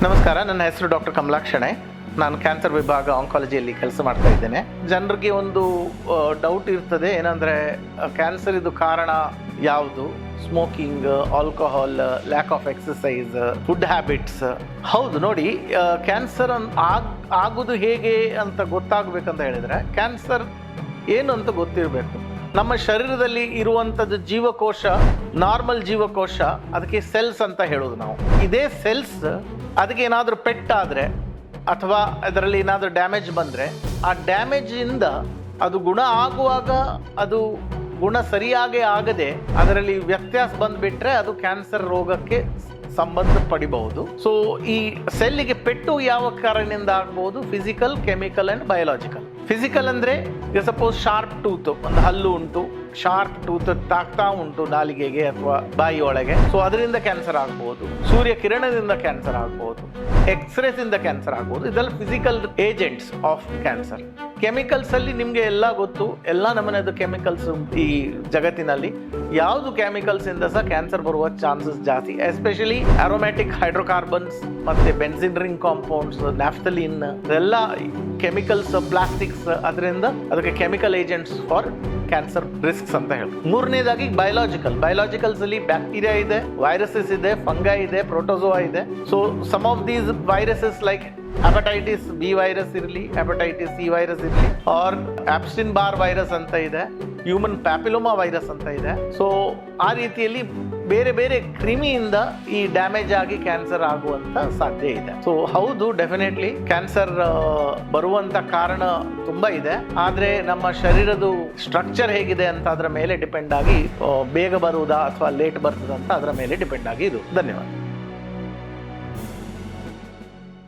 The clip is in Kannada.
ನಮಸ್ಕಾರ, ನನ್ನ ಹೆಸರು ಡಾಕ್ಟರ್ ಕಮಲಾಕ್ಷಣೆ. ನಾನು ಕ್ಯಾನ್ಸರ್ ವಿಭಾಗ ಆಂಕಾಲಜಿಯಲ್ಲಿ ಕೆಲಸ ಮಾಡ್ತಾ ಇದ್ದೇನೆ. ಜನರಿಗೆ ಒಂದು ಡೌಟ್ ಇರ್ತದೆ, ಏನಂದರೆ ಕ್ಯಾನ್ಸರ್ ಇದು ಕಾರಣ ಯಾವುದು? Smoking, alcohol, lack of exercise, food habits. ಹೌದು, ನೋಡಿ, ಕ್ಯಾನ್ಸರ್ ಆಗೋದು ಹೇಗೆ ಅಂತ ಗೊತ್ತಾಗಬೇಕಂತ ಹೇಳಿದರೆ ಕ್ಯಾನ್ಸರ್ ಏನು ಅಂತ ಗೊತ್ತಿರಬೇಕು. ನಮ್ಮ ಶರೀರದಲ್ಲಿ ಇರುವಂಥದ್ದು ಜೀವಕೋಶ, ನಾರ್ಮಲ್ ಜೀವಕೋಶ, ಅದಕ್ಕೆ ಸೆಲ್ಸ್ ಅಂತ ಹೇಳೋದು ನಾವು. ಇದೇ ಸೆಲ್ಸ್ ಅದಕ್ಕೆ ಏನಾದರೂ ಪೆಟ್ಟಾದರೆ ಅಥವಾ ಅದರಲ್ಲಿ ಏನಾದರೂ ಡ್ಯಾಮೇಜ್ ಬಂದರೆ ಆ ಡ್ಯಾಮೇಜಿಂದ ಅದು ಗುಣ ಆಗುವಾಗ ಅದು ಗುಣ ಸರಿಯಾಗೇ ಆಗದೆ ಅದರಲ್ಲಿ ವ್ಯತ್ಯಾಸ ಬಂದುಬಿಟ್ರೆ ಅದು ಕ್ಯಾನ್ಸರ್ ರೋಗಕ್ಕೆ ಸಂಬಂಧ ಪಡಿಬಹುದು. ಸೊ ಈ ಸೆಲ್ಲಿಗೆ ಪೆಟ್ಟು ಯಾವ ಕಾರಣದಿಂದ ಆಗ್ಬೋದು? Physical, chemical and biological. Physical ಅಂದರೆ ಈಗ ಸಪೋಸ್ ಶಾರ್ಪ್ ಟೂತ್, ಒಂದು ಹಲ್ಲು ಉಂಟು, ಶಾರ್ಪ್ ಟೂತ್ ತಾಕ್ತಾ ಉಂಟು ನಾಲಿಗೆಗೆ ಅಥವಾ ಬಾಯಿ ಒಳಗೆ, ಸೊ ಅದರಿಂದ ಕ್ಯಾನ್ಸರ್ ಆಗ್ಬೋದು. ಸೂರ್ಯ ಕಿರಣದಿಂದ ಕ್ಯಾನ್ಸರ್ ಆಗ್ಬೋದು, ಎಕ್ಸ್ರೇಸಿಂದ ಕ್ಯಾನ್ಸರ್ ಆಗ್ಬೋದು. ಇದೆಲ್ಲ physical agents of cancer. Chemicals ಅಲ್ಲಿ ನಿಮಗೆ ಎಲ್ಲ ಗೊತ್ತು, ಎಲ್ಲ ನಮೂನೆದು ಕೆಮಿಕಲ್ಸ್ ಈ ಜಗತ್ತಿನಲ್ಲಿ. ಯಾವುದು ಕೆಮಿಕಲ್ಸ್ ಇಂದ ಸಹ ಕ್ಯಾನ್ಸರ್ ಬರುವ ಚಾನ್ಸಸ್ ಜಾಸ್ತಿ, ಎಸ್ಪೆಷಲಿ ಅರೋಮ್ಯಾಟಿಕ್ ಹೈಡ್ರೋಕಾರ್ಬನ್ಸ್ ಮತ್ತೆ ಬೆನ್ಸಿನ್ ರಿಂಗ್ ಕಾಂಪೌಂಡ್ಸ್, ನ್ಯಾಫ್ಥಲಿನ್, ಇದೆಲ್ಲ ಕೆಮಿಕಲ್ಸ್, ಪ್ಲಾಸ್ಟಿಕ್ಸ್, ಅದರಿಂದ ಅದಕ್ಕೆ chemical agents for cancer risks ಅಂತ ಹೇಳಿ. ಮೂರನೇದಾಗಿ ಬಯೋಲಾಜಿಕಲ್ಸ್ ಅಲ್ಲಿ ಬ್ಯಾಕ್ಟೀರಿಯಾ ಇದೆ, ವೈರಸಸ್ ಇದೆ, ಫಂಗೈ ಇದೆ, ಪ್ರೋಟೋಜೋವಾ ಇದೆ. So some of these viruses like hepatitis B virus ಇರಲಿ, ಹೆಪಟೈಟಿಸ್ ಸಿ ವೈರಸ್ ಇರಲಿ, ಆರ್ ಆಪ್ಸ್ಟಿನ್ ಬಾರ್ ವೈರಸ್ ಅಂತ ಇದೆ, ಹ್ಯೂಮನ್ ಪ್ಯಾಪಿಲೋಮಾ ವೈರಸ್ ಅಂತ ಇದೆ. ಸೊ ಆ ರೀತಿಯಲ್ಲಿ ಬೇರೆ ಬೇರೆ ಕ್ರಿಮಿಯಿಂದ ಈ ಡ್ಯಾಮೇಜ್ ಆಗಿ ಕ್ಯಾನ್ಸರ್ ಆಗುವಂತ ಸಾಧ್ಯ ಇದೆ. ಸೊ ಹೌದು, ಡೆಫಿನೆಟ್ಲಿ ಕ್ಯಾನ್ಸರ್ ಬರುವಂತ ಕಾರಣ ತುಂಬಾ ಇದೆ. ಆದ್ರೆ ನಮ್ಮ ಶರೀರದ ಸ್ಟ್ರಕ್ಚರ್ ಹೇಗಿದೆ ಅಂತ ಅದರ ಮೇಲೆ ಡಿಪೆಂಡ್ ಆಗಿ ಬೇಗ ಬರುವುದಾ ಅಥವಾ ಲೇಟ್ ಬರ್ತದ ಅಂತ ಅದರ ಮೇಲೆ ಡಿಪೆಂಡ್ ಆಗಿ ಇದು. ಧನ್ಯವಾದ.